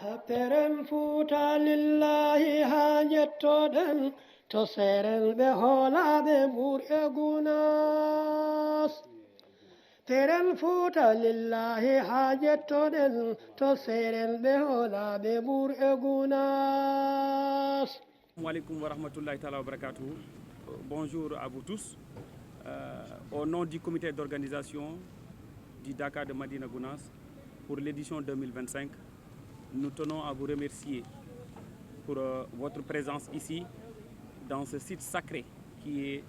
Happeren futa lillahi hajettoɗen to seren ɓe hoolaɓe ɓurɓe gunas. Teren futa lillahi hajettoɗen to seren ɓe hoolaɓe ɓurɓe gunas. Assalamu alaikum wa rahmatullahi ta'ala wa barakatuh. Bonjour à vous tous. Au nom du comité d'organisation du Dakar de Madina Gounass pour l'édition 2025, nous tenons à vous remercier pour votre présence ici dans ce site sacré qui est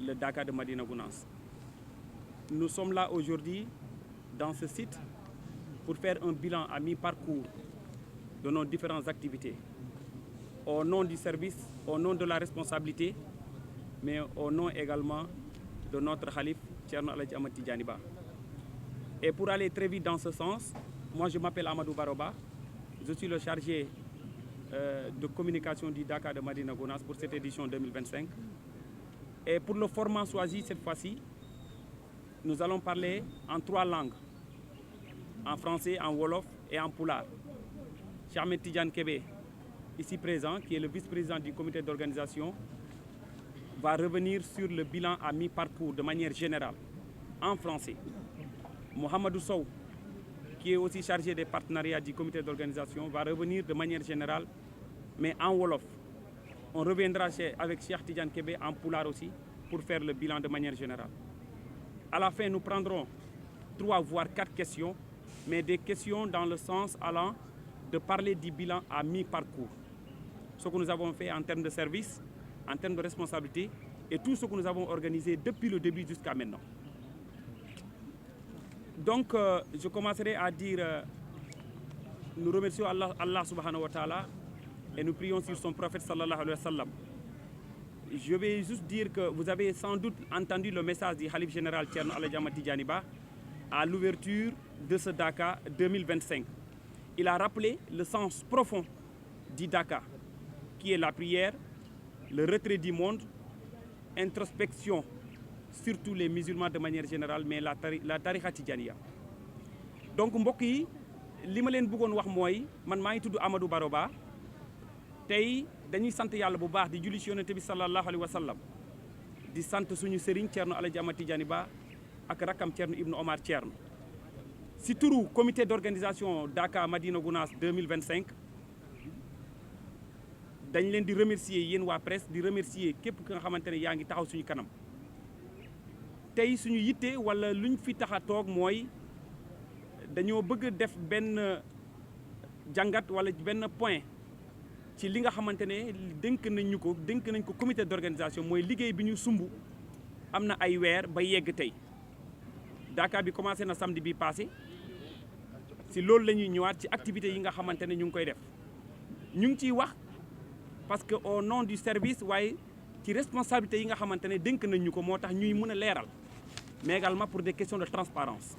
le Dakar de Madina Gounass. Nous sommes là aujourd'hui dans ce site pour faire un bilan à mi-parcours de nos différentes activités. Au nom du service, au nom de la responsabilité, mais au nom également de notre Khalif, Thierno Aladji Ahmed Tidiane Ba. Et pour aller très vite dans ce sens, moi je m'appelle Amadou Baroba, je suis le chargé de communication du Dakar de Madina Gounass pour cette édition 2025. Et pour le format choisi cette fois-ci, nous allons parler en 3 langues, en français, en wolof et en pulaar. Cheikh Ahmed Tidiane Kébé, ici présent, qui est le vice-président du comité d'organisation, va revenir sur le bilan à mi-parcours de manière générale, en français. Mohamedou Sow, qui est aussi chargé des partenariats du comité d'organisation, va revenir de manière générale, mais en wolof. On reviendra avec Cheikh Tidiane Kébé en pulaar aussi, pour faire le bilan de manière générale. À la fin, nous prendrons 3 voire 4 questions, mais des questions dans le sens allant de parler du bilan à mi-parcours. Ce que nous avons fait en termes de service, en termes de responsabilité, et tout ce que nous avons organisé depuis le début jusqu'à maintenant. Donc, je commencerai à dire, nous remercions Allah subhanahu wa ta'ala, et nous prions sur son prophète sallallahu alayhi wa sallam. Je vais juste dire que vous avez sans doute entendu le message du Khalif général Thierno Aladji Ahmed Tidiane Ba à l'ouverture de ce Dakar 2025. Il a rappelé le sens profond du Dakar, qui est la prière, le retrait du monde, introspection, surtout les musulmans de manière générale, mais la tariqa Tidjaniya. Donc mbokk yi li ma leen bëggoon wax mooy man maa ngi tudd Amadou Baroba tey dañuy sant yàlla bu baax di julli ci yonent bi sallallahu alayhi wa sallam di sant suñu sëriñ Thierno Aladji Ahmed Tidiane Ba ak rakkam Thierno Ibn Omar Thierno. Si turu comité d'organisation Dakar Madina Gounass 2025 dañ leen di remercier yéen waa presse di remercier képp ki nga xamante ne yaa ngi taxaw suñu kanam tey suñu yitte wala luñ fi tax a toog mooy dañoo bëgg def benn jàngat wala benn point ci li nga xamante ne dénk nañ ko comité d'organisation mooy liggéey bi ñu sumb am na ay weer ba yegg tey Dakar bi commencé na samedi bi passé si loolu la ñuy ñëwaat ci activités yi nga xamante ne ñu ngi koy def ñu ngi ciy wax parce que au nom du service waaye ci responsabilité yi nga xamante ne dénk nañ ñu ko moo tax ñuy mën a leeral mais également pour des questions de transparence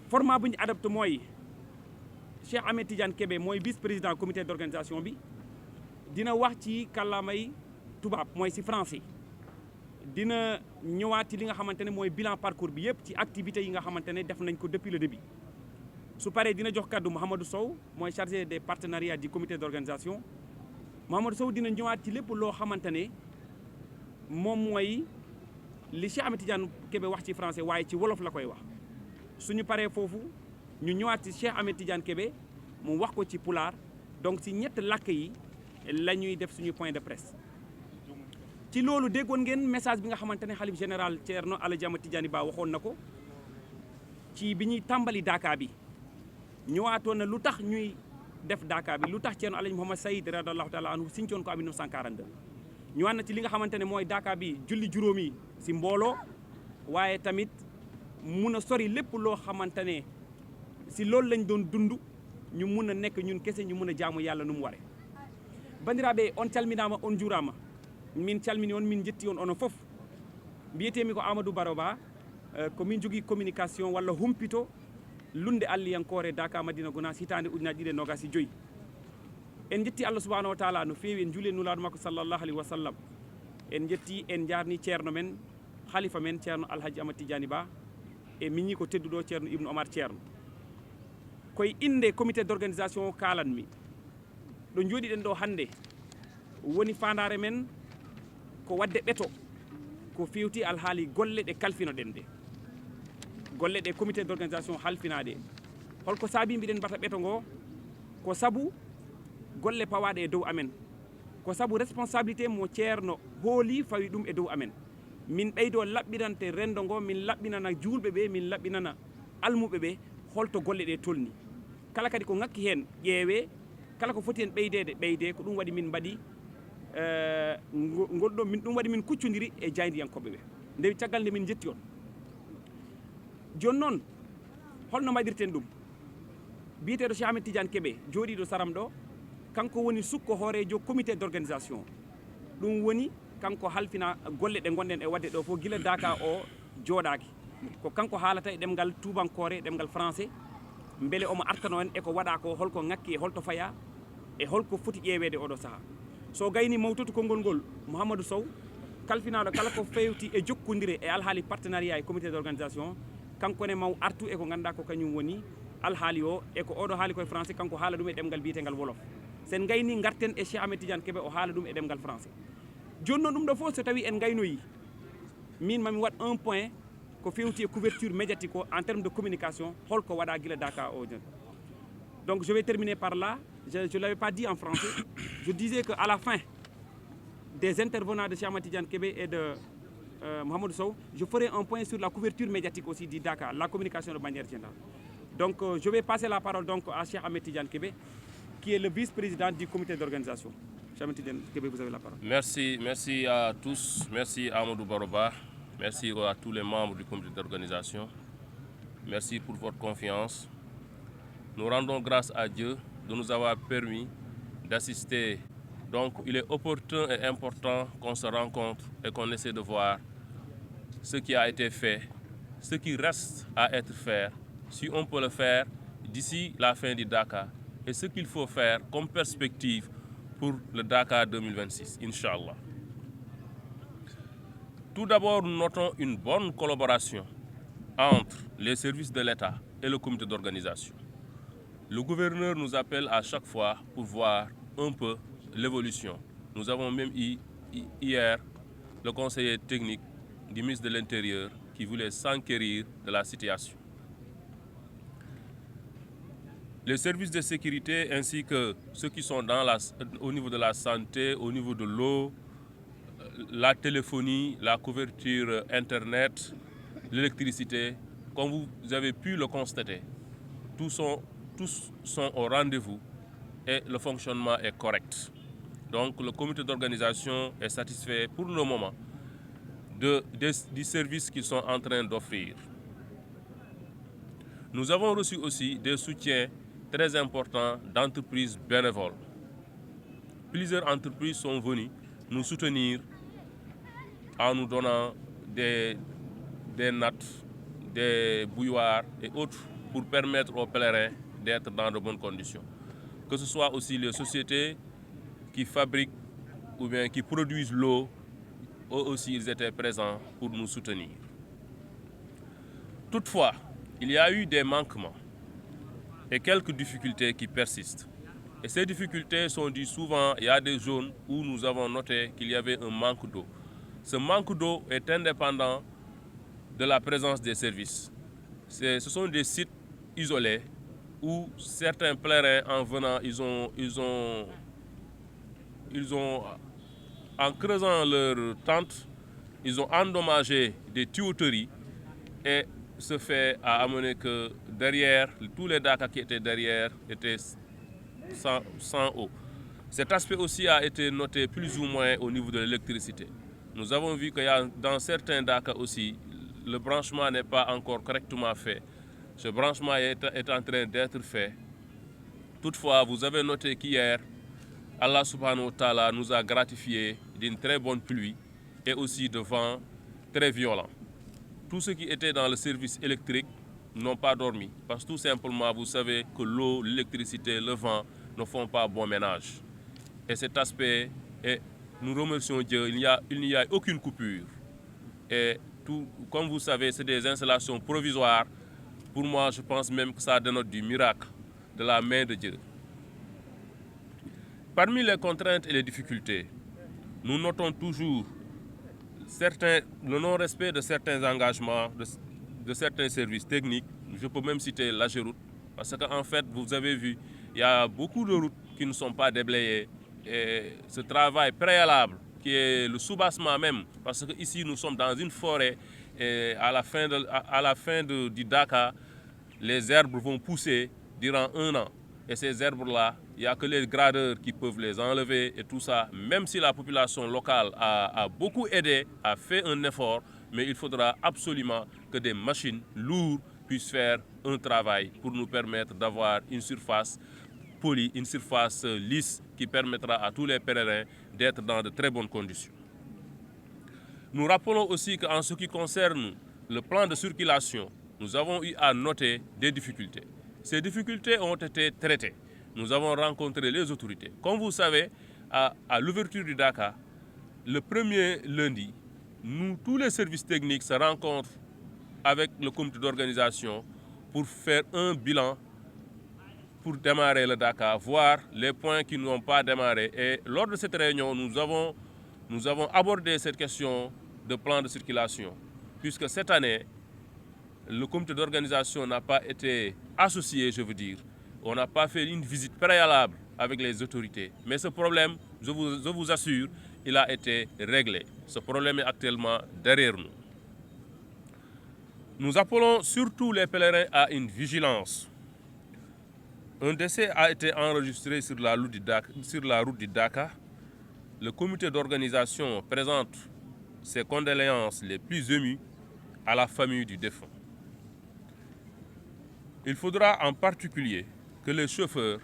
format bu ñu adopté mooy Cheikh Ahmed Tidiane Kébé mooy vice-président comité d'organisation bi dina wax ci kàllaamay tubaab mooy si français dina ñëwaat ci li nga xamante ne mooy bilan parcours bi yëpp ci activités yi nga xamante ne def nañ ko depuis le début su paree dina jox kaddu Mohamedou Sow mooy chargé des partenariats du comité d'organisation Mohamedou Sow dina ñëwaat ci lépp loo xamante ne moom mooy li Cheikh Ahmed Tidiane Kébé wax ci français waaye ci wolof la koy wax suñu paree foofu ñu ñëwaat ci Cheikh Ahmed Tidiane Kébé mu wax ko ci pulaar donc ci ñett làkk yi la ñuy def suñu point de presse ci loolu déggoon ngeen message bi nga xamante ne xalif général Thierno Aladji Ahmed Tidiane Ba waxoon na ko ci bi ñuy tàmbali Dakar bi ñëwaatoon na lu tax ñuy def Dakar bi lu tax Thierno Aladji Mouhamed Saïd radiyallahu ta'ala anhu sincoon ko en 1942 ñëwaat na ci li nga xamante ne mooy Dakar bi julli juróomi si mbooloo waaye tamit mun a sori lépp loo xamante ne si loolu lañ doon dund ñu mun a nekk ñun kese ñu mun a jaamu yàlla nu mu ware bandiraɓe on calminama on juurama min calmini on min jetti on onon fof mbiyetemi ko Amadou Baroba ko min jogui communication walla humpito lunde alliyankore Dakar Madina Gounass hitande ujunaje 2025 en jetti Allah subhanahu wa taala no feewi en juuli nulaɗo makko sallallahu alayhi wa sallam en jetti en jarni ceerno men halifa men ceerno Alhaji Ahmed Tidiane Ba e min ñi ko tedduɗo ceerno Ibn Omar Ceerno koye inde comité d'organisation kalanmi ɗo jooɗiɗen ɗo hannde woni fandare men ko wadde ɓeto ko fewti alhaali golle ɗe kalfinoɗen ɗe golle ɗe comité d'organisation halfinaɗe holko saabi mbiɗen mbata ɓeto ngo ko saabu golle pawaɗe e dow amen ko saabu responsabilité mo ceerno hooli fawi ɗum e dow amen min ɓeydo laɓɓinante rendo ngo min laɓɓinana julɓe ɓe min laɓɓinana almuɓe ɓe holto golle ɗe tolni kala kadi ko ngakki hen ƴeewe kala ko foti hen ɓeyde ko ɗum waɗi min mbaɗi ngol ɗo min ɗum waɗi min kuccodiri e jaydiyankoɓe ɓe nde caggal nde min jetti on joni noon holno mbaɗirten ɗum biyeteɗo Cheikh Ahmed Tidiane Kébé jooɗiɗo Saram ɗo kanko woni sukko hoorejo comité d'organisation ɗum woni kanko halfina golle ɗe gonɗen e wadde ɗo fof guila daka o jooɗaki ko kanko haalata e ɗemgal tubankore e ɗemgal français beele omo artano en eko waɗa ko holko ngakki e holto faya e holko foti ƴeewede oɗo saaha so gayni mawtude konngol ngol Mouhamadou Sow kalfinaɗo kala ko fewti e jokkodire e alhaali partenariat e comité d'organisation kankone maw artu eko ganduɗa ko kañum woni alhaali o eko oɗo haali koye français kanko haala ɗum e ɗemgal biyetegal wolof sen gayni garten e Cheikh Ahmed Tidiane Kébé o haala ɗum e ɗemgal français joni noon ɗum ɗo fof so tawi en gaynoyi min mami waɗ un point ko fewti e couverture médiatique o en termes de communication holko waɗa guila daka o jon donc je vais terminer par là je l'avais pas dit en français je disais que à la fin des intervenants de Cheikh Ahmed Tidiane Kébé et de Mouhamadou Sow je ferai un point sur la couverture médiatique aussi du Dakar la communication de manière générale donc je vais passer la parole donc à Cheikh Ahmed Tidiane Kébé qui est le vice-président du comité d'organisation. Cheikh Ahmed Tidiane Kébé, vous avez la parole. Merci à tous, merci à Amadou Baroba, merci à tous les membres du comité d'organisation, merci pour votre confiance. Nous rendons grâce à Dieu de nous avoir permis d'assister. Donc il est opportun et important qu'on se rencontre et qu'on essaie de voir ce qui a été fait, ce qui reste à être fait, si on peut le faire d'ici la fin du Dakar, et ce qu'il faut faire comme perspective pour le Dakar 2026, Inch'Allah. Tout d'abord, nous notons une bonne collaboration entre les services de l'État et le comité d'organisation. Le gouverneur nous appelle à chaque fois pour voir un peu l'évolution. Nous avons même eu hier le conseiller technique du ministre de l'Intérieur qui voulait s'enquérir de la situation. Les services de sécurité ainsi que ceux qui sont au niveau de la santé, au niveau de l'eau, la téléphonie, la couverture Internet, l'électricité, comme vous avez pu le constater, tous sont au rendez-vous et le fonctionnement est correct. Donc le comité d'organisation est satisfait pour le moment des services qu'ils sont en train d'offrir. Nous avons reçu aussi des soutiens très important d'entreprises bénévoles. Plusieurs entreprises sont venues nous soutenir en nous donnant des nattes, des bouilloires et autres pour permettre aux pèlerins d'être dans de bonnes conditions. Que ce soit aussi les sociétés qui fabriquent ou bien qui produisent l'eau, eux aussi ils étaient présents pour nous soutenir. Toutefois, il y a eu des manquements et quelques difficultés qui persistent. Et ces difficultés sont dues souvent, il y a des zones où nous avons noté qu'il y avait un manque d'eau. Ce manque d'eau est indépendant de la présence des services. Ce sont des sites isolés où certains pèlerins en venant, en creusant leur tente, ils ont endommagé des tuyauteries et ce fait a amené que derrière, tous les Dakar qui étaient derrière étaient sans eau. Cet aspect aussi a été noté plus ou moins au niveau de l'électricité. Nous avons vu qu'il y a dans certains Dakar aussi, le branchement n'est pas encore correctement fait. Ce branchement est en train d'être fait. Toutefois, vous avez noté qu'hier, Allah subhanahu wa ta'ala nous a gratifié d'une très bonne pluie et aussi de vent très violent. Tous ceux qui étaient dans le service électrique n'ont pas dormi. Parce que tout simplement, vous savez que l'eau, l'électricité, le vent ne font pas bon ménage. Et cet aspect, nous remercions Dieu, il n'y a aucune coupure. Et tout, comme vous savez, c'est des installations provisoires. Pour moi, je pense même que ça dénote du miracle. de la main de Dieu. Parmi les contraintes et les difficultés, nous notons toujours le non-respect de certains engagements, de certains services techniques. Je peux même citer l'AGEROUTE, parce qu'en fait, vous avez vu, il y a beaucoup de routes qui ne sont pas déblayées. Et ce travail préalable, qui est le soubassement même, parce qu'ici nous sommes dans une forêt, et à la fin du Dakar, les herbes vont pousser durant 1 an. Et ces herbes-là, il n'y a que les gradeurs qui peuvent les enlever et tout ça. Même si la population locale a beaucoup aidé, a fait un effort, mais il faudra absolument que des machines lourdes puissent faire un travail pour nous permettre d'avoir une surface polie, une surface lisse qui permettra à tous les pèlerins d'être dans de très bonnes conditions. Nous rappelons aussi qu'en ce qui concerne le plan de circulation, nous avons eu à noter des difficultés. Ces difficultés ont été traitées. Nous avons rencontré les autorités. Comme vous savez, à l'ouverture du Dakar, le premier lundi, tous les services techniques se rencontrent avec le comité d'organisation pour faire un bilan pour démarrer le Dakar, voir les points qui n'ont pas démarré. Et lors de cette réunion, nous avons abordé cette question de plan de circulation, puisque cette année, le comité d'organisation n'a pas été associé, je veux dire. On n'a pas fait une visite préalable avec les autorités. Mais ce problème, je vous assure, il a été réglé. Ce problème est actuellement derrière nous. Nous appelons surtout les pèlerins à une vigilance. Un décès a été enregistré sur la route du Dakar. Le comité d'organisation présente ses condoléances les plus émues à la famille du défunt. Il faudra en particulier que les chauffeurs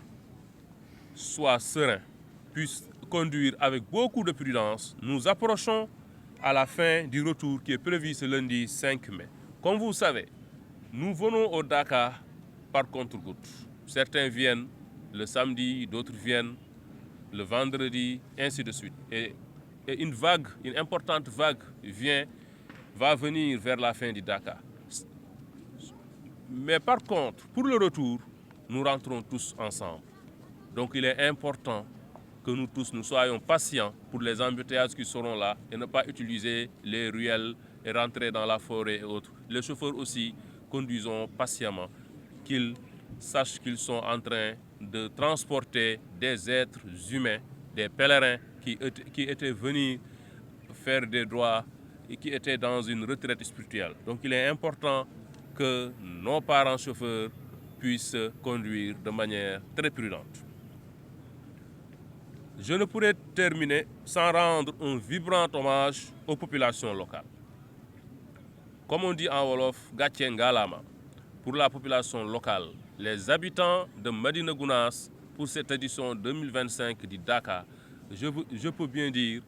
soient sereins, puissent conduire avec beaucoup de prudence. Nous approchons à la fin du retour qui est prévu ce lundi 5 mai. Comme vous le savez, nous venons au Dakar par compte-gouttes. Certains viennent le samedi, d'autres viennent le vendredi, ainsi de suite. Et une importante vague va venir vers la fin du Dakar. Mais par contre, pour le retour, nous rentrons tous ensemble. Donc il est important que nous tous nous soyons patients pour les embouteillages qui seront là et ne pas utiliser les ruelles et rentrer dans la forêt et autres. Les chauffeurs aussi conduisons patiemment, qu'ils sachent qu'ils sont en train de transporter des êtres humains, des pèlerins qui étaient venus faire des droits et qui étaient dans une retraite spirituelle. Donc il est important que nos parents chauffeurs puissent conduire de manière très prudente. Je ne pourrais terminer sans rendre un vibrant hommage aux populations locales. Comme on dit en Wolof, Gatché Ngalama, pour la population locale, les habitants de Médina Gounass, pour cette édition 2025 du Dakar, je peux bien dire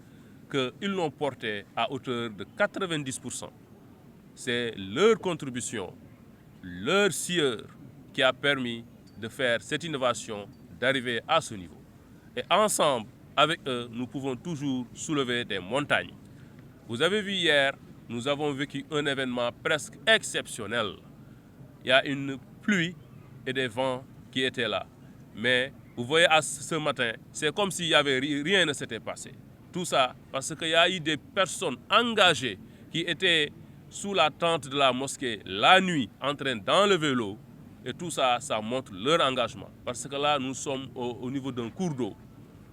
qu'ils l'ont porté à hauteur de 90%. C'est leur contribution, leur sueur qui a permis de faire cette innovation, d'arriver à ce niveau. Et ensemble, avec eux, nous pouvons toujours soulever des montagnes. Vous avez vu hier, nous avons vécu un événement presque exceptionnel. Il y a une pluie et des vents qui étaient là. Mais vous voyez, ce matin, c'est comme s'il y avait rien ne s'était passé. Tout ça parce qu'il y a eu des personnes engagées qui étaient sous la tente de la mosquée la nuit en train d'enlever l'eau. Et tout ça, ça montre leur engagement. Parce que là, nous sommes au niveau d'un cours d'eau.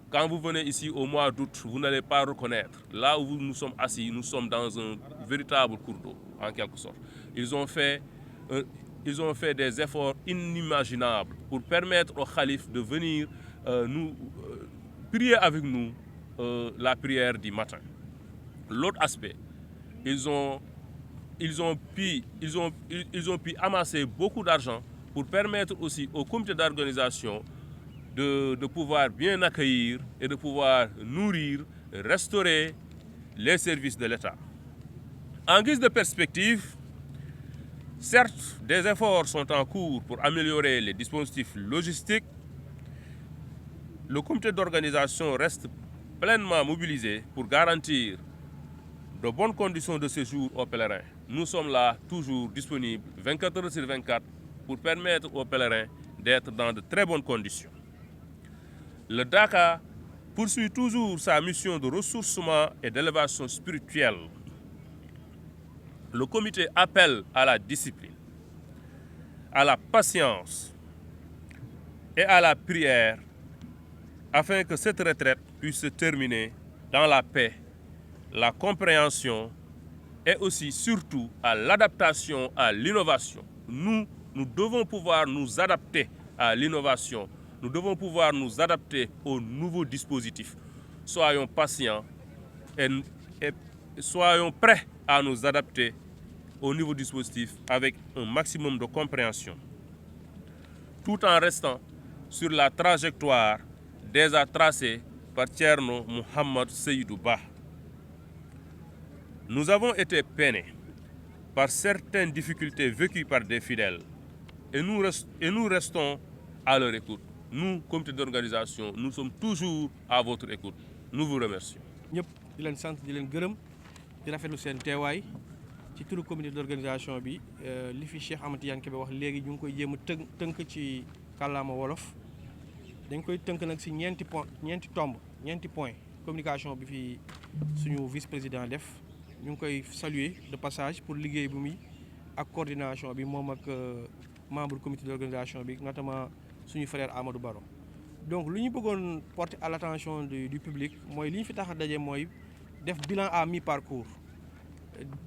Quand vous venez ici au mois d'août, vous n'allez pas reconnaître. Là où nous sommes assis, nous sommes dans un véritable cours d'eau, en quelque sorte. Ils ont fait des efforts inimaginables pour permettre au calife de venir prier avec nous la prière du matin. L'autre aspect, ils ont pu amasser beaucoup d'argent pour permettre aussi au comité d'organisation de pouvoir bien accueillir et de pouvoir nourrir, restaurer les services de l'État. En guise de perspective, certes, des efforts sont en cours pour améliorer les dispositifs logistiques. Le comité d'organisation reste pleinement mobilisé pour garantir de bonnes conditions de séjour aux pèlerins. Nous sommes là toujours disponibles 24 heures sur 24 pour permettre aux pèlerins d'être dans de très bonnes conditions. Le Dakar poursuit toujours sa mission de ressourcement et d'élévation spirituelle. Le comité appelle à la discipline, à la patience et à la prière afin que cette retraite puisse se terminer dans la paix, la compréhension et aussi surtout à l'adaptation à l'innovation. Nous devons pouvoir nous adapter à l'innovation. Nous devons pouvoir nous adapter aux nouveaux dispositifs. Soyons patients et soyons prêts à nous adapter aux nouveaux dispositifs avec un maximum de compréhension, tout en restant sur la trajectoire déjà tracée par Thierno Mohamed Seydou Ba. Nous avons été peinés par certaines difficultés vécues par des fidèles et nous restons à leur écoute. Nous, comité d'organisation, nous sommes toujours à votre écoute. Nous vous remercions. ñëpp di leen sant di leen gërëm di rafetlu seen teewaay ci turu comité d'organisation bi li fi Cheikh Ahmed Tidiane Kébé wax léegi ñu ngi koy jéem a tënk ci kàllaama wolof dañ koy tënk nag si ñeenti point communication bi fi suñu vice-président def ñu ngi koy saluer de passage pour liggéey bu muy ak coordination bi moom ak membre comité d'organisation bi notamment suñu frère Amadou Baro. Donc lu ñu bëggoon porter à l'attention du public mooy li ñu fi tax a daje mooy def bilan à mi-parcours.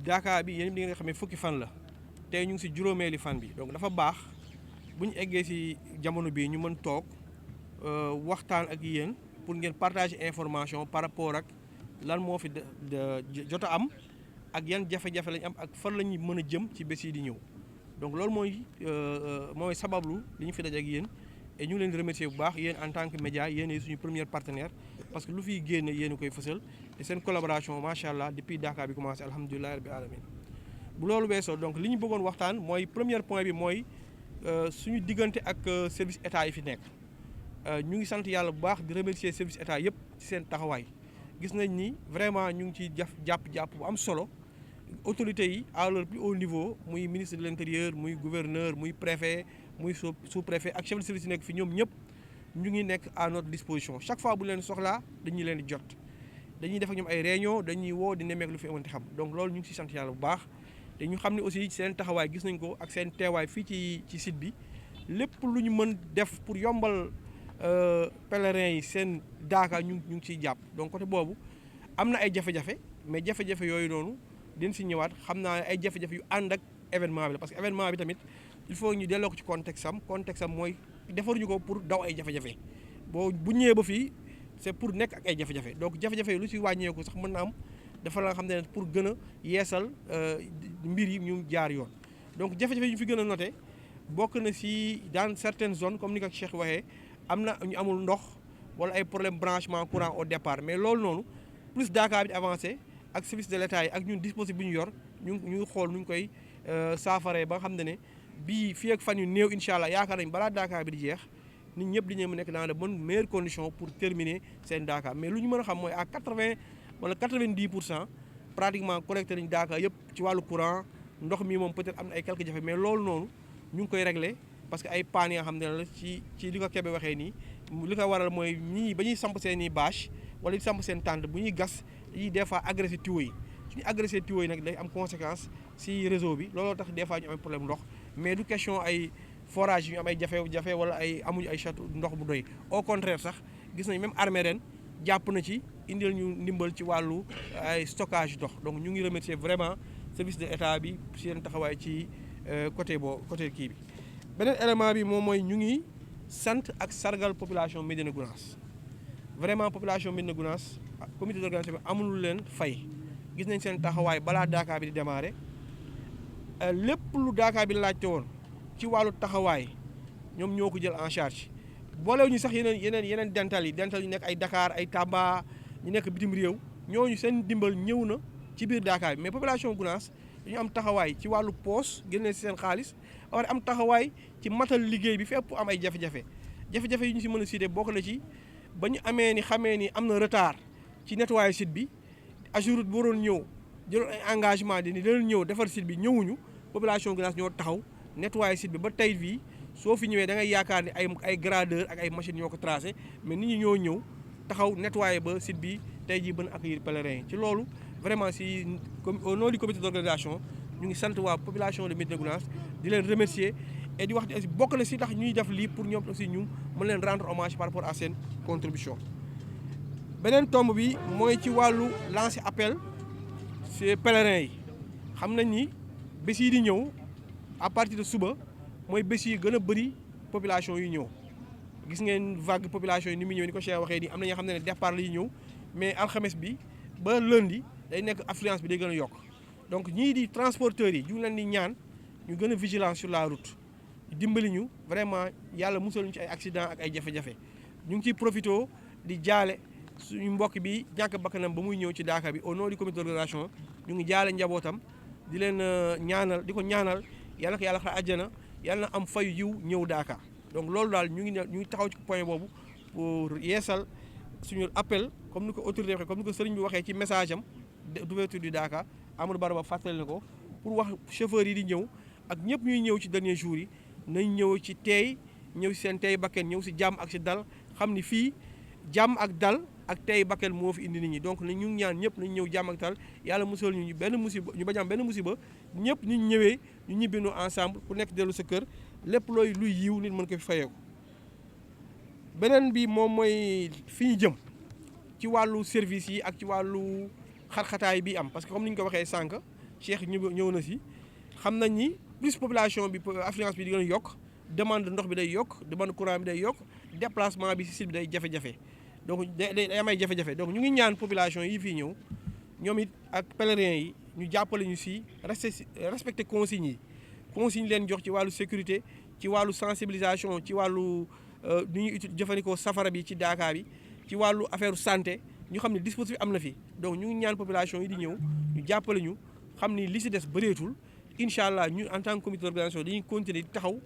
Dakar bi yéen di nga xam ne fukki fan la tey ñu ngi si juróomeeli fan bi donc dafa baax bu ñu eggee si jamono bii ñu mën toog waxtaan ak yéen pour ngeen partager information par rapport ak lan moo fi jot a am ak yan jafe-jafe lañ am ak fan la ñuy mën a jëm ci bés yi di ñëw donc loolu mooy sabablu li ñu fi daje ak yéen et ñu ngi leen di remercier bu baax yéen en tant que média yéen suñu premier partenaire parce que lu fiy génne yéen a koy fësal te seen collaboration macha allah depuis Dakar bi commencé alhamdulilah rabbil alamin bu loolu weesoo donc li ñu bëggoon waxtaan mooy premier point bi mooy suñu diggante ak service état yi fi nekk ñu ngi sant yàlla bu baax di remercier service état yëpp ci seen taxawaay gis nañ ni vraiment ñu ngi ciy jàpp bu am solo autorités yi à leur plus haut niveau muy ministre de l'intérieur muy gouverneur muy préfet muy sous-préfet ak chef de service yi nekk fi ñoom ñëpp ñu ngi nekk à notre disposition chaque fois bu leen soxlaa dañuy leen di jot dañuy def ak ñoom ay réunion dañuy woo di nemmeek lu fi amanti xam donc loolu ñu ngi ci sant yàlla bu baax te ñu xam ne aussi seen taxawaay gis nañ ko ak seen teewaay fii ci site bi lépp lu ñu mën def pour yombal pèlerins yi seen Dakar ñu ngi ciy jàpp donc côté boobu am na ay jafe-jafe mais jafe-jafe yooyu noonu din si ñëwaat xam naa ay jafe-jafe yu ànd ak événement bi la parce que événement bi tamit il faut ñu delloo ko ci contexte am mooy defaruñu ko pour daw ay jafe-jafe bu ñëwee ba fii c'est pour nekk ak ay jafe-jafe donc jafe-jafe yi lu ci wàññeeku sax mën na am dafa la xam ne pour gën a yeesal mbir yi ñu jaar yoon donc jafe-jafe yi ñu fi gën a noté bokk na si dans certaines zones comme ni ko Cheikh waxee am na ñu amul ndox wala ay problème branchement courant au départ mais loolu noonu plus Dakar bi di avancé ak service de l'État yi ak ñun dispositif bi ñu yor ñu xool nu ñu koy saafaree ba nga xam ne bii fii ak fan yu néew incha allah yaakaar nañ balaa Dakar bi di jeex nit ñëpp di ñëw mu nekk dans de bonnes meilleures conditions pour terminer seen Dakar mais lu ñu mën a xam mooy à 80 wala 90% pratiquement connecté nañ Dakar yëpp ci wàllu courant ndox mi moom peut-être am na ay quelques jafe mais loolu noonu ñu ngi koy régler parce que ay pannes yoo xam ne la ci li ko Kébé waxee nii li ko waral mooy ñii ba ñuy samp seen i bâche wala di samp seen tente bu ñuy gas dañuy des fois agressé tuyaux yi suñu agressé tuyaux yi nag day am conséquence si réseau bi looloo tax des fois ñu am problème ndox mais du question ay forage yu ñu am ay jafe-jafe wala ay amuñu ay château ndox bu doy au contraire sax gis nañ même armée ren jàpp na ci indil ñu ndimbal ci wàllu ay stockage ndox donc ñu ngi remercier vraiment service de état bi seen taxawaay ci côté kii bi beneen élément bi moom mooy ñu ngi sant ak sargal population Médina Gounass vraiment population Médina Gounass comité d'organisation bi amul leen fay gis nañ seen taxawaay balaa Dakar bi di démarrer lépp lu Dakar bi laajte woon ci wàllu taxawaay ñoom ñoo ko jël en charge boolew ñu sax yeneen dental yi nekk ay Dakar ay Tamba ñu nekk bitim réew ñooñu seen dimbal ñëw na ci biir Dakar bi mais population Gounass dañu am taxawaay ci wàllu poos génne si seen xaalis war am taxawaay ci matal liggéey bi fépp am ay jafe-jafe yi ñu si mën a citer bokk na ci ba ñu xamee ni am na retard ci nettoyer site bi AGEROUTE bu waroon ñëw jëloon ay engagement di ni danañ ñëw defar site bi ñëwuñu population Gounass ñoo taxaw nettoyer site bi ba tey fii soo fi ñëwee da ngay yaakaar ni ay gradeur ak ay machines ñoo ko tracé mais nit ñi ñoo ñëw taxaw nettoyer ba site bi tey jii bën accueillir pèlerins yi ci loolu vraiment si au nom du comité d'organisation ñu ngi sant waa population de Médina Gounass di leen remercier et di wax aussi bokk na si tax ñuy def lii pour ñoom aussi ñu mën leen rendre hommage par rapport à seen contribution. beneen tomb bi mooy ci wàllu lancer appel ci pèlerins yi xam nañ ni bés yi di ñëw à partir de suba mooy bés yi gën a bëri population yi ñëw gis ngeen vague population yi ni mu ñëw ni ko Cheikh waxee ni am na ñoo xam ne départ la yi ñëw mais alxames bi ba lundi day nekk affluence bi day gën a yokk donc ñii di transporteurs yi ñu leen di ñaan ñu gën a vigilant sur la route dimbali ñu vraiment yàlla musal ñu ci ay accident ak ay jafe-jafe ñu ngi ciy profité di jaale suñu mbokk bi ñàkk bakkanam ba muy ñëw ci Dakar bi au nom du comité d'organisation ñu ngi jaale njabootam di leen ñaanal di ko ñaanal yàlla ko yàlla xar àjjana yàlla na am fayu yiw ñëw Dakar donc loolu daal ñu ngi taxaw ci point boobu pour yeesal suñu appel comme ni ko autorité waxee comme ni ko sëriñ bi waxee ci message am d'ouverture du Dakar Amadou Barba fàttali na ko pour wax chauffeurs yi di ñëw ak ñëpp ñuy ñëw ci dernier jour yi nañ ñëw ci teey ñëw si seen teey bakken ñëw si jàmm ak si dal xam ni fii jàmm ak dal ak teey bakken moo fi indi nit ñi donc ñu ñaan ñëpp nañ ñëw jàmm ak dal yàlla musal ñu benn musiba ñu bañ am benn musiba ñëpp ñu ñëwee ñu ñibbinu ensemble ku nekk dellu sa kër lépp luy yiw nit mën ko fi fayeeku beneen bi moom mooy fi ñu jëm ci wàllu service yi ak ci wàllu xat-xataay bi am parce que comme ni ñu ko waxee sànq Cheikh ñëw na si xam nañ ni plus population bi affluence bi di gën a yokk demande ndox bi day yokk demande courant bi day yokk déplacement bi si site bi day jafe-jafe donc day am ay jafe-jafe donc ñu ngi ñaan population yi fii ñëw ñoom it ak pèlerins yi ñu jàppale ñu si respecter consignes yi leen jox ci wàllu sécurité ci wàllu sensibilisation ci wàllu ni ñuy jëfandikoo safara bi ci Dakar bi ci wàllu affaire santé ñu xam ne dispositif am na fi donc ñu ngi ñaan population yi di ñëw ñu jàppale ñu xam ni li si des bëreetul incha allah ñu en tant que comité d'organisation dañuy continuer di taxaw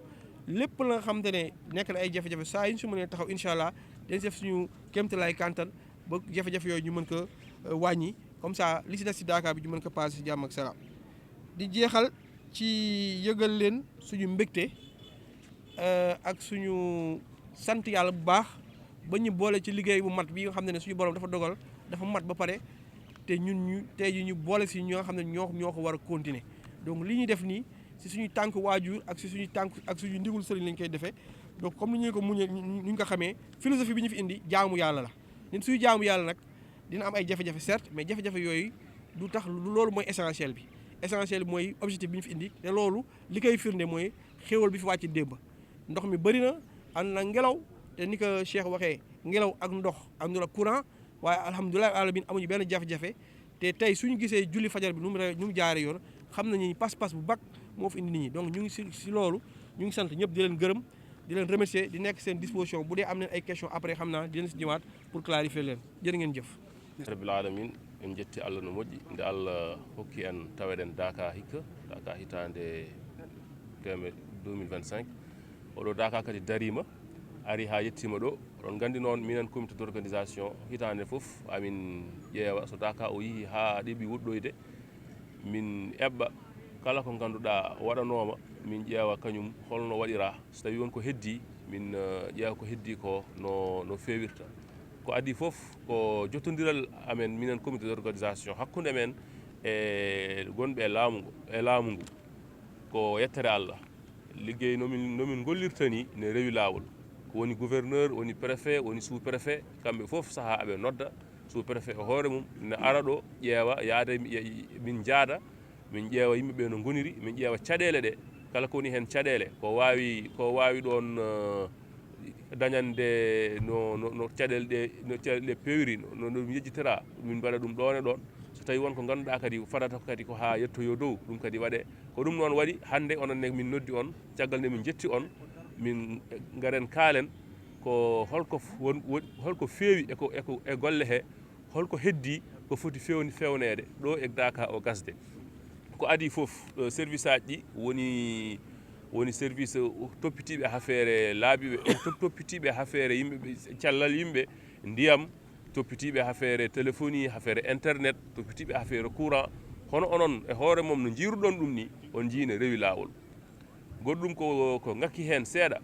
lépp la nga xamante ne nekk na ay jafe-jafe saa yi ñu si mënee taxaw incha allah dañ def suñu kéemtalaay kantan ba jafe-jafe yooyu ñu mën ko wàññi comme ça li si des si Dakar bi ñu mën ko passé si jàmm ak salaam. di jeexal ci yëgal leen suñu mbégte ak suñu sant yàlla bu baax ba ñu boole ci liggéey bu mat bi nga xam ne suñu borom dafa dogal dafa mat ba pare te ñun ñu tey ji ñu boole si ñoo xam ne ñoo ko war a continuer donc li ñuy def nii si suñu tànk waajur ak si suñu tànk ak suñu ndigul sëriñ lañ koy defee donc comme ni ñu ko muñee ñu ko xamee philosophie bi ñu fi indi jaamu yàlla la ñun suñu jaamu yàlla nag dina am ay jafe-jafe certes mais jafe-jafe yooyu du tax loolu mooy essentiel bi essentiel bi mooy objectif bi ñu fi indi te loolu li koy firnde mooy xéewal bi fi wàcc démb ndox mi bëri na ànd na ngelaw te ni ko Cheikh waxee ngelaw ak ndox àndul ak courant waaye alhamdulilah alamin amuñu benn jafe-jafe te tey suñu gisee julli fajar bi nu mu jaaree yoon xam nañu pas-pas bu bag moo fi indi nit ñi donc ñu ngi si loolu ñu ngi sant ñëpp di leen gërëm di leen remercier di nekk seen disposition bu dee am nañ ay questions après xam naa dinañ si ñëwaat pour clarifier leen jërë ngeen jëf. rabbil alamin en jetti Allah no moƴƴi nde Allah hokki en taweɗen Dakar hikka Dakar hitande 2025 oɗo Dakar kadi darima ari ha yettima ɗo oɗon gandi noon minen comité d' organisation hitande foof amin ƴeewa so Dakar o yeehi ha ɗeɓi woɗɗoyde min eɓɓa kala ko ganduɗa waɗanoma min ƴeewa kañum holno waɗira so tawi wonko heddi min ƴeewa ko heddi ko no fewirta ko adi foof ko jottodiral amen minen comité d' organisation hakkude men e gonɓe laamu ngu ko yettere Allah liggey nomin gollirta ni ne rewi lawol woni gouverneur woni préfet woni sous préfet kamɓe foof saaha aɓe nodda sous préfet o hoore mum ne ara ɗo ƴeewa yaade min jaada min ƴeewa yimɓeɓe no goniri min ƴeewa caɗele ɗe kala ko woni hen caɗele ko wawi ɗon dañande no caɗele ɗe pewiri no yejjitira min mbaɗa ɗum ɗon e ɗon so tawi wonko ganduɗa kadi fadata kadi ko ha yettoyo dow ɗum kadi waɗe ko ɗum noon waɗi hande ononne min noddi on caggal nde min jetti on min garen kaalen ko holko feewi e golle he holko heddi ko foti fewnede ɗo e Dakar o gasde ko adi foof service aji ɗi woni service toppitiɓe affaire laabiɓe toppitiɓe affaire yimɓeɓe cellal yimɓe ndiyam toppitiɓe affaire téléphonie affaire internet toppitiɓe affaire courant hono onon e hoore mom no jiiruɗon ɗum ni on jiine rewi lawol goɗɗum ko ngakki heen seeɗa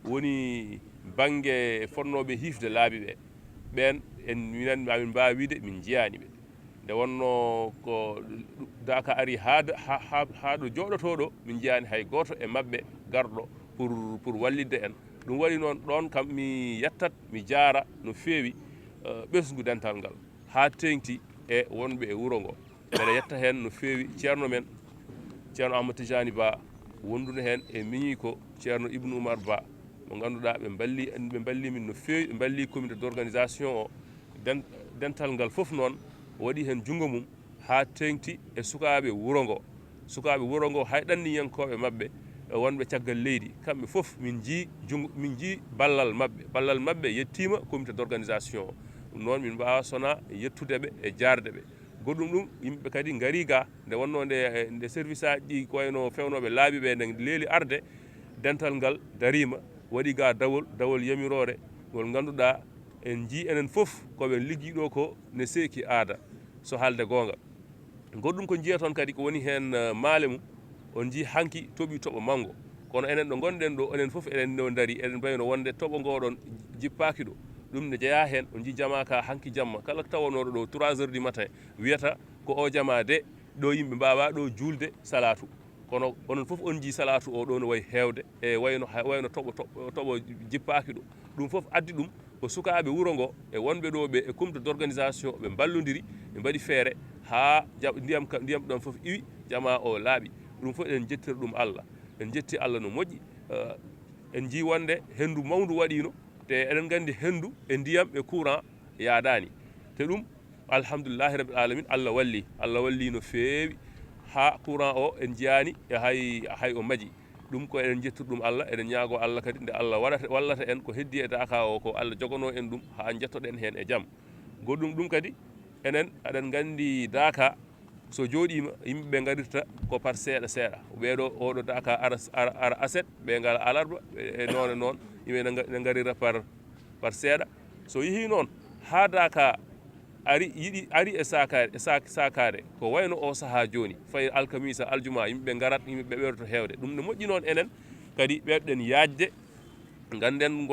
woni baŋnge fotnooɓe hiifde laabi ɓe ɓeen minen amin mbaawi wiide min jiyaani ɓe nde wonno ko daka ari haa ɗo jooɗotoo ɗo min jiyaani hay gooto e maɓɓe garɗo pour wallidde en ɗum waɗi noon ɗon kam mi yettat mi jaara no feewi ɓesgu dental ngal haa teeŋti e wonɓe e wuro ngo mbeɗa yetta heen no feewi ceerno men ceerno Amadou Tidiani Ba wondude heen e miñi ko ceerno Ibnu Oumar Ba mo ngannduɗaa ɓe balli min no feewi ɓe balli comité d' organisation o dental ngal fof noon waɗi heen junngo mum haa teeŋti e sukaaɓe wuro ngo hay ɗanniyankoɓe maɓɓe wonɓe caggal leydi kamɓe fof min jii ballal maɓɓe yettima comité d' organisation o ɗum noon min mbawa sona yettudeɓe e jardeɓe goɗɗum ɗum yimɓe kadi ngari ga nde wonno nde service aji ɗi ko wayno fewnoɓe laabi ɓe nde leeli arde dental ngal darima waɗi ga dawol yamirore ngol ngannduɗa en jii enen fof koɓe liggi ɗo ko ne seeki aada so haalde goonga goɗɗum ko jiya toon kadi ko woni heen maale mum on jii hanki toɓi toɓo manggo kono enen ɗo gonɗen ɗo enen fof eɗen ɗo daari eɗen mbayno wonde toɓo ngoɗon jippaki ɗo ɗum ne jeeya heen on jii jama ka hanki jamma kala tawonoɗo ɗo 3 heures du matin wiyata ko o jama de ɗo yimɓe mbawa ɗo julde salatu kono onon fof on jii salatu o ɗo no wayi heewde e wayno toɓo jippaki ɗo ɗum fof addi ɗum ko sukaɓe wuro ngo e wonɓe ɗo ɓe e comité d' organisation ɓe ballodiri ɓe mbaɗi feere ha ndiyam ɗon fof iwi jama o laaɓi ɗum fof eɗen jettira ɗum Allah en jetti Allah no moƴƴi en jii wonde hendu mawndu waɗino te eɗen gandi hendu e ndiyam e courant yaadani te ɗum alhamdulillahi rabbil alamin Allah walli no feewi ha courant o en jiyani e hay o maji ɗum ko eɗen jettir ɗum Allah eɗen ñaago Allah kadi nde Allah wallata en ko heddi e daka o ko Allah jogono en ɗum ha jettoɗen hen e jaam goɗɗum ɗum kadi enen aɗen gandi daka so jooɗima yimɓeɓe garirta ko par seeɗa ɓeɗo oɗo daka ara aset ɓe ngala alarba e noon yimɓe ne garira par seeɗa so yeehi noon ha daka ari e sakare ko wayno o saaha joni fayi alkamisa aljuma yimɓeɓe garat yimɓeɓe ɓeɗoto hewde ɗum ne moƴƴi noon enen kadi ɓeɗɗen yaajde ganden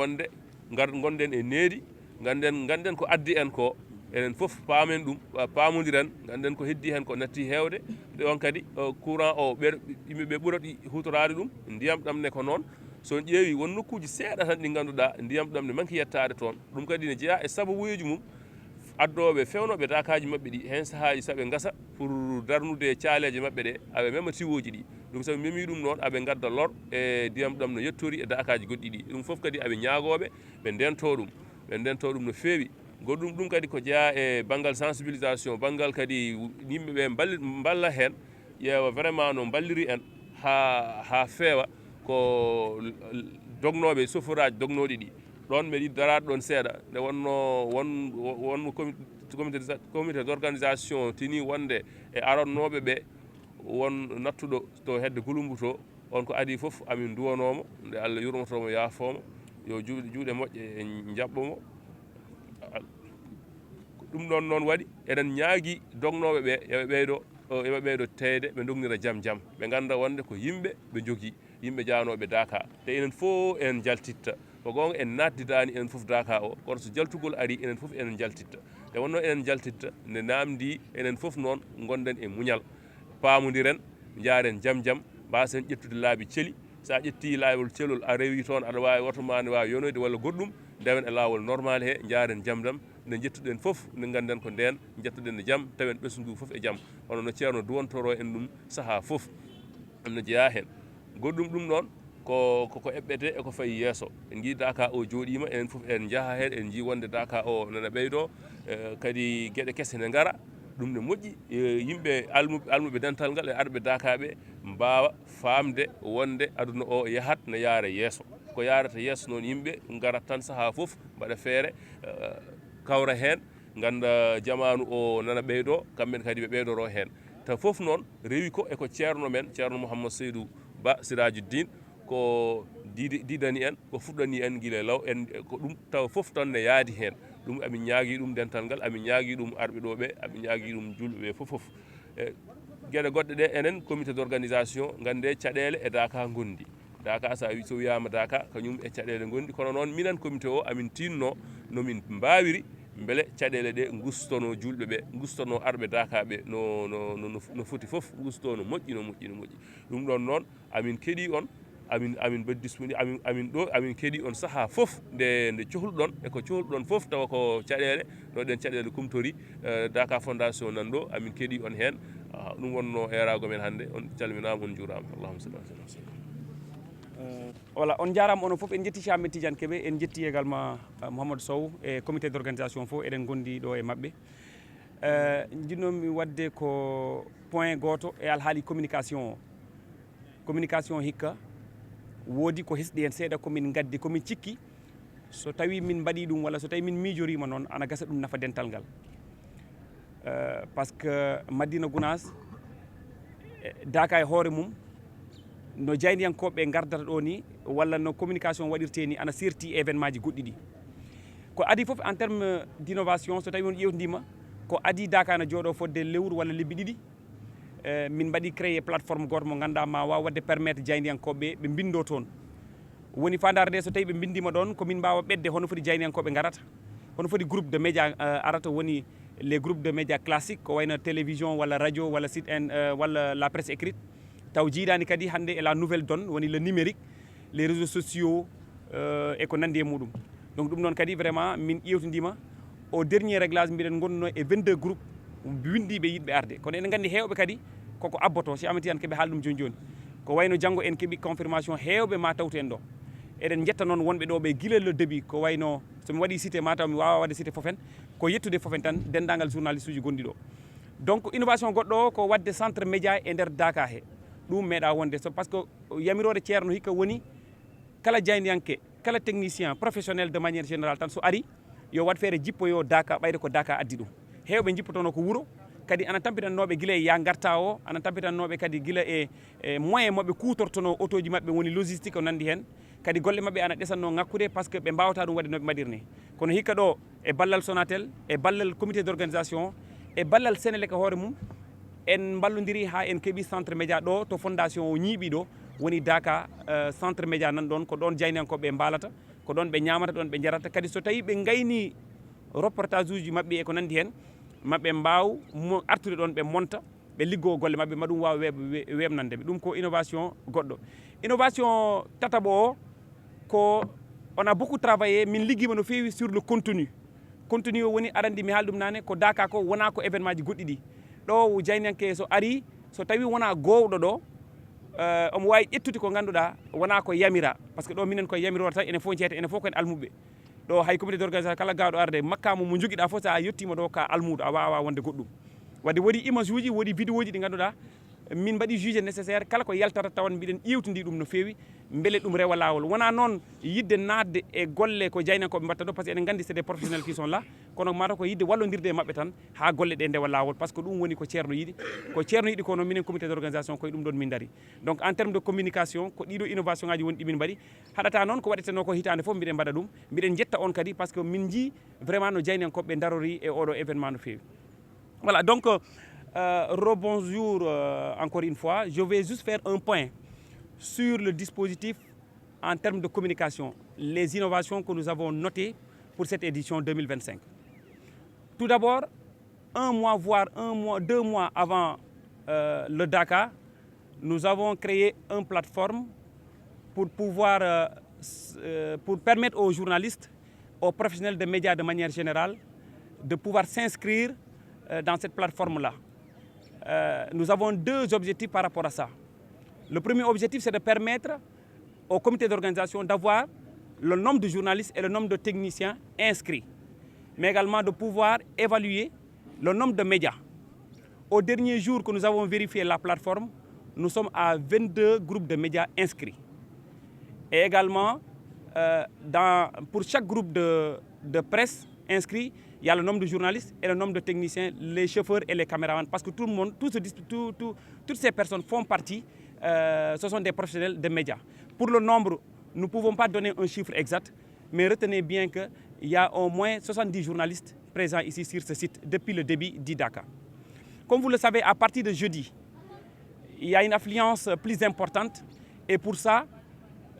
gonden e needi ganden ko addi en ko enen fof paamen ɗum paamodiren ganden ko heddi hen ko natti hewde ɗon kadi courant o yimɓeɓe ɓurat hutorade ɗum ndiyam ɗam ne ko noon so ƴeewi won nokkuji seeɗa tan ɗi ganduɗa ndiyam ɗam ne manki yettade toon ɗum kadi ne jeeya e sababuji mum addoɓe fewnoɓe dakaji mabɓe ɗi hen saahaji saaɓe gasa pour darnude caaleje mabɓe ɗe aɓe mema tiwoji ɗi ɗum sabi memi ɗum noon aɓe gadda lor e ndiyam ɗam no yettori e dakaji goɗɗi ɗi ɗum foof kadi aɓe ñaagoɓe ɓe ndento ɗum no feewi goɗɗum ɗum kadi ko jeeya e banggal sensibilisation banggal kadi yimɓeɓe balla hen ƴeewa vraiment no balliri en ha feewa ko dognoɓe chauffeur aji dognoɗi ɗi ɗon mbeɗa yiɗi darade ɗon seeɗa nde wonno won comité d' organisation tini wonde e arannoɓe ɓe won nattuɗo to hedde Gouloumbou to on ko adi foof amin duwanomo nde Allah yurmotomo yaafomo yo juuɗe moƴƴe e jaɓɓomo ɗum ɗon noon waɗi eɗen ñaagui dognoɓe ɓe yoɓe ɓeydo teyde ɓe dognira jaam ɓe ganda wonde ko yimɓe ɓe jogui yimɓe janoɓe daka te enen fof en jaltitta ko gonga en naddidani enen fof daka o kono so jaltugol ari enen fof enen jaltitta nde wonno enen jaltitta nde namdi enen fof noon gonden e muñal paamodiren jaaren jaam mbasen ƴettude laabi ceeli sa ƴetti laawol celol a rewi toon aɗa wawi woto ma ne wawi yonoyde walla goɗɗum ndewen e lawol normal he jaaren jaam nde jettuɗen fof nde ganden ko nden jettoɗen e jaam tawen ɓesgu fof e jaam hono no ceerno duwontoro en ɗum saaha fof ɗum no jeeya hen goɗɗum ɗum noon koko eɓɓete eko fayi yesso en jii daka o jooɗima enen fof en jaaha hen en jii wonde daka o nana ɓeydo kadi gueɗe kesse ne gara ɗum ne moƴƴi yimɓe almuɓe dental ngal e arɓe dakaɓe mbawa famde wonde aduna o yahat ne yaara yesso ko yarata yesso noon yimɓe garat tan saaha foof mbaɗa feere kawra hen ganda jamanu o nana ɓeydo kamɓe kadi ɓe ɓeydoro hen taw foof noon rewi ko eko ceerno men ceerno Mouhamadou Seydou Ba Sirajuddin ko didani en ko fuɗɗani en guila law en ko ɗum taw foof tan ne yaadi hen ɗum amin ñaagui ɗum dental ngal amin ñaagui ɗum arɓe ɗo ɓe amin ñaagui ɗum julɓeɓe foof gueɗe goɗɗe ɗe enen comité d' organisation gande caɗele e daka gondi Daka so wiyama Daka kañum e caɗele gondi kono noon minen comité o amin tinno nomin mbawiri beele caɗele ɗe gustono julɓe ɓe gustono arɓe Daka ɓe no foti foof gusto no moƴƴi ɗum ɗon noon amin keeɗi on amin mbaɗi disponible amin ɗo amin keeɗi on saaha foof nde cohluɗon eko cohluɗon foof tawa ko caɗele ɗo ɗen caɗele kumtori Daka Fondation nan ɗo amin keeɗi on hen ɗum wonno erago men hannde on calminama on juurama allahumma salli ala sayyidina voilà on jarama onon foof en jetti Cheikh Ahmed Tidiane Kébé en jetti également Mouhamadou Sow e comité d' organisation fof eɗen gondi ɗo e mabɓe jinnomi wadde ko point goto e alhaali communication hikka woodi ko hesɗi hen seeɗa komin gaddi komin cikki so tawi min mbaɗi ɗum walla so tawi min miijorima noon ana gasa ɗum nafa dental ngal par ce que Madina Gounass Daka e hoore mum no jayniyankoɓe gardata ɗo ni walla no communication waɗirte ni ana serti événement ji goɗɗi ɗi ko adi foof en terme d' innovation so tawi on ƴewtidima ko adi Daka ne jooɗo fodde lewru walla lebbi ɗiɗi min mbaɗi créé plateforme goto mo ganduɗa ma waw wadde permettre jayniyankoɓe ɓe bindo toon woni fandare nde so tawi ɓe bindima ɗon komin mbawa ɓedde hono foti jayniyankoɓe garata hono foti groupe de média arata woni les groupes de médias classiques ko wayno télévision walla radio walla site walla la presse écrite taw jiiɗani kadi hande e la nouvelle donne woni le numérique les réseaux sociaux e ko nandi e muɗum donc ɗum noon kadi vraiment min ƴewtidima au dernier réglage mbiɗen gonno e 22 groupes windiɓe yiɗɓe arde kono eɗen gandi hewɓe kadi koko abboto si Ahmed Tidiane Kébé haali ɗum joni ko wayno janggo en keeɓi confirmation hewɓe ma tawtu en ɗo eɗen jetta noon wonɓe ɗo ɓe guila le début ko wayno somi waɗi cité mataw mi wawa wadde cité foofen ko yettude foofen tan dendagal journaliste uji gonɗi ɗo donc innovation goɗɗo o ko wadde centre média e nder Daka he ɗum meeɗa wonde so par ce que yamirode ceerno hikka woni kala jayniyanke kala technicien professionnel de manière générale tan so ari yo wat feere jippoyo Daka ɓayde ko Daka addi ɗum hewɓe jippotono ko wuuro kadi ana tampitannoɓe guila e ya garta o ana tampitannoɓe kadi guila e moyen moɓe kutortono auto ji mabɓe woni logistique o nandi hen kadi golle mabɓe ana ɗesanno ngakkude par ce que ɓe mbawata ɗum wadde noɓe mbaɗirni kono hikka ɗo e ballal Sonatel e ballal comité d' organisation e ballal Sénélec hoore mum en ballodiri ha en keeɓi centre média ɗo to fondation o ñiiɓi ɗo woni Daka centre média nan ɗon ko ɗon jayniyankoɓe mbalata ko ɗon ɓe ñamata ɗon ɓe jarata kadi so tawi ɓe gayni reportage uji mabɓe e ko nandi hen mabɓe mbaw artude ɗon ɓe monta ɓe liggo golle mabɓe ma ɗum wawa webnandeɓe ɗum ko innovation goɗɗo innovation tataɓo o ko on a beaucoup travaillé min ligguima no fewi sur le contenu o woni aɗa andi mi haali ɗum nane ko Daka ko wona ko événement ji goɗɗi ɗi ɗo jayniyanke so ari so tawi wona gowɗo ɗo omo wawi ƴettude ko ganduɗa wona ko yamira par ce que ɗo minen koye yamirore tan enen fof jeeyata enen fof koyen almuɓe ɗo hay comité d' organisation kala gawɗo arde makkamu mo joguiɗa fof sa yettima ɗo ka almudo a wawa wonde goɗɗum wadde woodi image uji woodi vidéo ji ɗi ganduɗa min mbaɗi jugé nécessaire kala ko yaltata tawan mbiɗen ƴewtidi ɗum no fewi beele ɗum rewa lawol wona noon yidde nadde e golle ko jaynakoɓe mbatta ɗo par ce que eɗen gandi c'est des professionnels qui sont là kono mata ko yidde wallodirde e mabɓe tan ha golle ɗe ndewa lawol par ce que ɗum woni ko ceerno yiɗi kono minen comité d' organisation koye ɗum ɗon min daari donc en terme de communication ko ɗiɗo innovation ngaji woni ɗimin mbaɗi haɗata noon ko waɗeteno ko hitande foof mbiɗen mbaɗa ɗum mbiɗen jetta on kadi par ce que min jii vraiment no jayniyankoɓe darori e oɗo événement no fewi voilà donc rebonjour encore une fois je vais juste faire un point sur le dispositif en termes de communication, les innovations que nous avons notées pour cette édition 2025. Tout d'abord, un mois, voire 2 mois avant le Daka, nous avons créé une plateforme pour permettre aux journalistes, aux professionnels de médias de manière générale, de pouvoir s'inscrire dans cette plateforme-là. Nous avons 2 objectifs par rapport à ça. Le premier objectif, c'est de permettre au comité d'organisation d'avoir le nombre de journalistes et le nombre de techniciens inscrits, mais également de pouvoir évaluer le nombre de médias. Au dernier jour que nous avons vérifié la plateforme, nous sommes à 22 groupes de médias inscrits. Et également, pour chaque groupe de presse inscrit, il y a le nombre de journalistes et le nombre de techniciens, les chauffeurs et les caméramans, parce que tout le monde, toutes ces personnes font partie. Ce sont des professionnels de médias. Pour le nombre, nous ne pouvons pas donner un chiffre exact, mais retenez bien qu'il y a au moins 70 journalistes présents ici sur ce site depuis le début d'Daka. Comme vous le savez, à partir de jeudi, il y a une affluence plus importante et pour ça,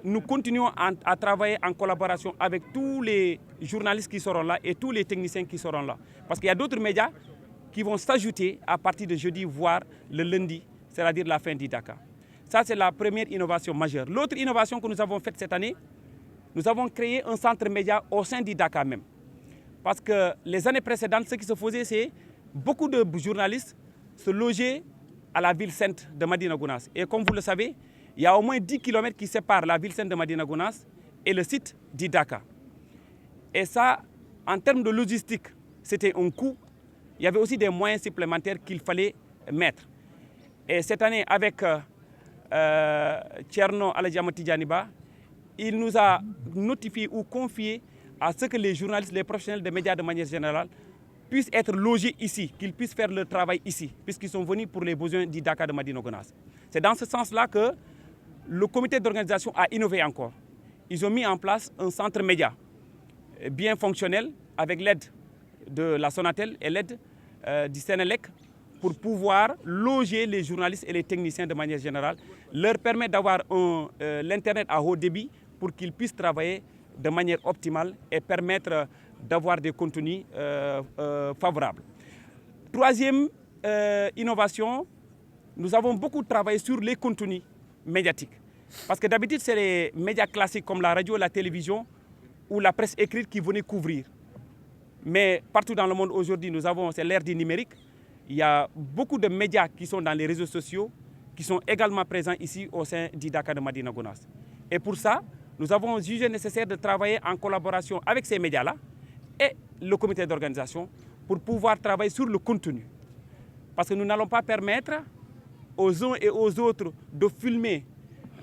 nous continuons à travailler en collaboration avec tous les journalistes qui seront là et tous les techniciens qui seront là. Parce qu'il y a d'autres médias qui vont s'ajouter à partir de jeudi, voire le lundi, c'est-à-dire la fin du Dakar. Ça, c'est la première innovation majeure. L'autre innovation que nous avons faite cette année, nous avons créé un centre média au sein du Dakar même. Parce que les années précédentes, ce qui se faisait, c'est beaucoup de journalistes se logeaient à la ville sainte de Madina Gounass. Et comme vous le savez, il y a au moins 10 km qui séparent la ville sainte de Madina Gounass et le site du Dakar. Et ça, en termes de logistique, c'était un coût. Il y avait aussi des moyens supplémentaires qu'il fallait mettre. Et cette année, avec Tcherno Aladjamati Djaniba, il nous a notifié ou confié à ce que les journalistes, les professionnels des médias de manière générale puissent être logés ici, qu'ils puissent faire leur travail ici, puisqu'ils sont venus pour les besoins du Dakar de Madina Gounass. C'est dans ce sens-là que le comité d'organisation a innové encore. Ils ont mis en place un centre média bien fonctionnel avec l'aide de la Sonatel et l'aide du Sénélec pour pouvoir loger les journalistes et les techniciens de manière générale, leur permettre d'avoir l'Internet à haut débit pour qu'ils puissent travailler de manière optimale et permettre d'avoir des contenus favorables. Troisième innovation, nous avons beaucoup travaillé sur les contenus médiatiques. Parce que d'habitude, c'est les médias classiques comme la radio, la télévision ou la presse écrite qui venaient couvrir. Mais partout dans le monde aujourd'hui, c'est l'ère du numérique. Il y a beaucoup de médias qui sont dans les réseaux sociaux, qui sont également présents ici au sein du Dakar de Madina Gounass. Et pour ça, nous avons jugé nécessaire de travailler en collaboration avec ces médias-là et le comité d'organisation pour pouvoir travailler sur le contenu. Parce que nous n'allons pas permettre aux uns et aux autres de filmer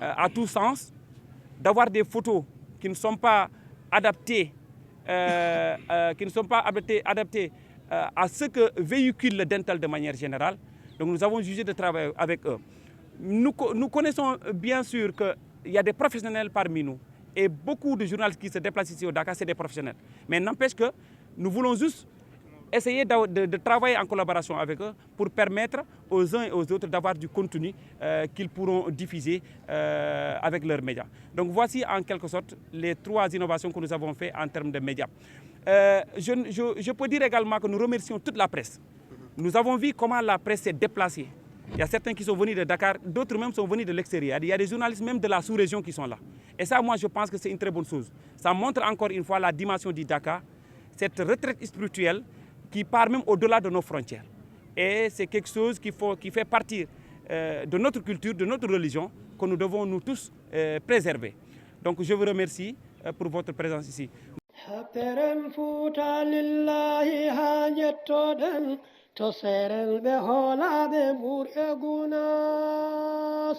à tout sens, d'avoir des photos qui ne sont pas adaptées, à ce que véhicule le dental de manière générale. Donc nous avons jugé de travailler avec eux. Nous connaissons bien sûr qu'il y a des professionnels parmi nous. Et beaucoup de journalistes qui se déplacent ici au Dakar, c'est des professionnels. Mais n'empêche que nous voulons juste essayer de travailler en collaboration avec eux pour permettre aux uns et aux autres d'avoir du contenu qu'ils pourront diffuser avec leurs médias. Donc voici en quelque sorte les 3 innovations que nous avons faites en termes de médias. Je peux dire également que nous remercions toute la presse. Nous avons vu comment la presse s'est déplacée. Il y a certains qui sont venus de Dakar, d'autres même sont venus de l'extérieur. Il y a des journalistes même de la sous-région qui sont là. Et ça, moi, je pense que c'est une très bonne chose. Ça montre encore une fois la dimension du Dakar, cette retraite spirituelle qui part même au-delà de nos frontières. Et c'est quelque chose qui fait partie de notre culture, de notre religion, que nous devons nous tous préserver. Donc je vous remercie pour votre présence ici. To seren ɓe hoolaɓe ɓur'e Gounass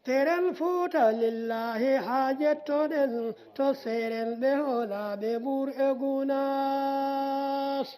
teren fuuta lillahi ha jettoɗen to seren ɓe hoolaɓe ɓur'e Gounass